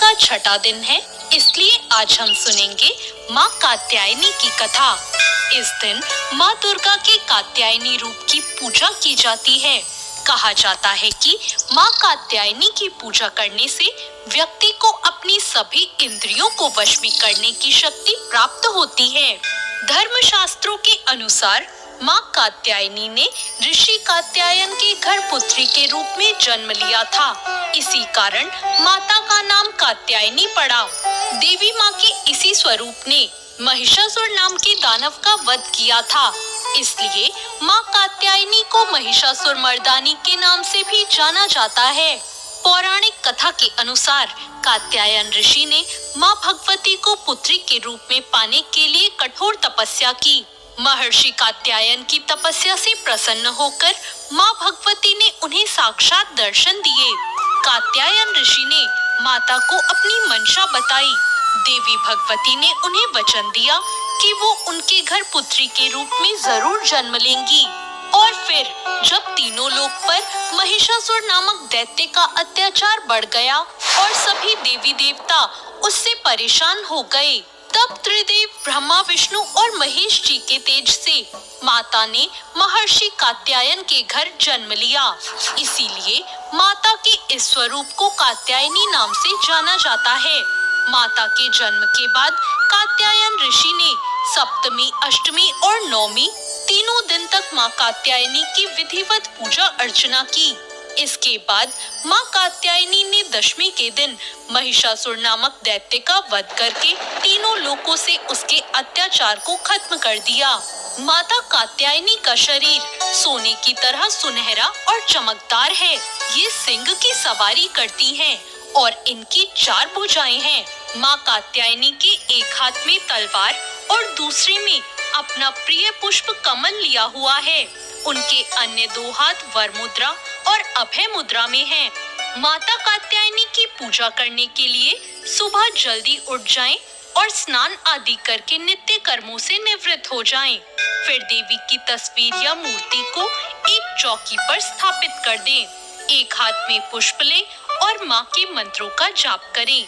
का छठा दिन है, इसलिए आज हम सुनेंगे माँ कात्यायनी की कथा। इस दिन माँ दुर्गा के कात्यायनी रूप की पूजा की जाती है। कहा जाता है कि माँ कात्यायनी की पूजा करने से व्यक्ति को अपनी सभी इंद्रियों को वश में करने की शक्ति प्राप्त होती है। धर्मशास्त्रों के अनुसार माँ कात्यायनी ने ऋषि कात्यायन के घर पुत्री के रूप में जन्म लिया था। इसी कारण माता का नाम कात्यायनी पड़ा। देवी माँ के इसी स्वरूप ने महिषासुर नाम के दानव का वध किया था। इसलिए माँ कात्यायनी को महिषासुर मर्दानी के नाम से भी जाना जाता है। पौराणिक कथा के अनुसार कात्यायन ऋषि ने माँ भगवती को पुत्री के रूप में पाने के लिए कठोर तपस्या की। महर्षि कात्यायन की तपस्या से प्रसन्न होकर माँ भगवती ने उन्हें साक्षात दर्शन दिए। कात्यायन ऋषि ने माता को अपनी मंशा बताई। देवी भगवती ने उन्हें वचन दिया कि वो उनके घर पुत्री के रूप में जरूर जन्म लेंगी। और फिर जब तीनों लोक पर महिषासुर नामक दैत्य का अत्याचार बढ़ गया और सभी देवी देवता उससे परेशान हो गए, तब त्रिदेव ब्रह्मा, विष्णु और महेश जी के तेज से माता ने महर्षि कात्यायन के घर जन्म लिया। इसीलिए माता के इस स्वरूप को कात्यायनी नाम से जाना जाता है। माता के जन्म के बाद कात्यायन ऋषि ने सप्तमी, अष्टमी और नवमी तीनों दिन तक माँ कात्यायनी की विधिवत पूजा अर्चना की। इसके बाद माँ कात्यायनी ने दशमी के दिन महिषासुर नामक दैत्य का वध करके तीनों लोकों से उसके अत्याचार को खत्म कर दिया। माता कात्यायनी का शरीर सोने की तरह सुनहरा और चमकदार है। ये सिंह की सवारी करती हैं और इनकी 4 भुजाएं हैं। माँ कात्यायनी के एक हाथ में तलवार और दूसरे में अपना प्रिय पुष्प कमल लिया हुआ है। उनके अन्य 2 हाथ वर मुद्रा और अभय मुद्रा में हैं। माता कात्यायनी की पूजा करने के लिए सुबह जल्दी उठ जाएं और स्नान आदि करके नित्य कर्मों से निवृत्त हो जाएं। फिर देवी की तस्वीर या मूर्ति को एक चौकी पर स्थापित कर दें। एक हाथ में पुष्प लें और माँ के मंत्रों का जाप करें।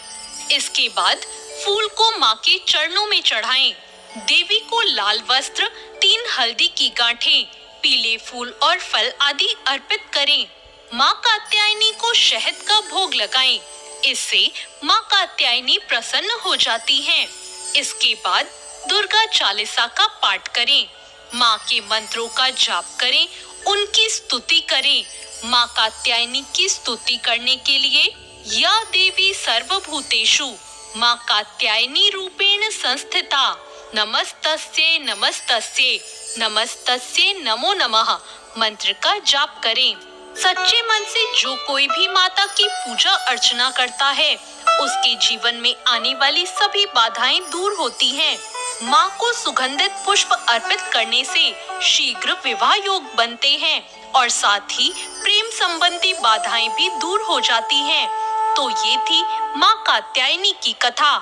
इसके बाद फूल को माँ के चरणों में चढ़ाएं। देवी को लाल वस्त्र, 3 हल्दी की गांठें, पीले फूल और फल आदि अर्पित करें। माँ कात्यायनी को शहद का भोग लगाएं। इससे माँ कात्यायनी प्रसन्न हो जाती हैं। इसके बाद दुर्गा चालीसा का पाठ करें। माँ के मंत्रों का जाप करें, उनकी स्तुति करें। माँ कात्यायनी की स्तुति करने के लिए या देवी सर्वभूतेषु माँ कात्यायनी रूपेण संस्थिता नमस्तस्यै नमस्तस्यै नमस्तस्यै नमो नमः मंत्र का जाप करें। सच्चे मन से जो कोई भी माता की पूजा अर्चना करता है, उसके जीवन में आने वाली सभी बाधाएं दूर होती हैं। माँ को सुगंधित पुष्प अर्पित करने से शीघ्र विवाह योग बनते हैं और साथ ही प्रेम संबंधी बाधाएं भी दूर हो जाती हैं। तो ये थी माँ कात्यायनी की कथा।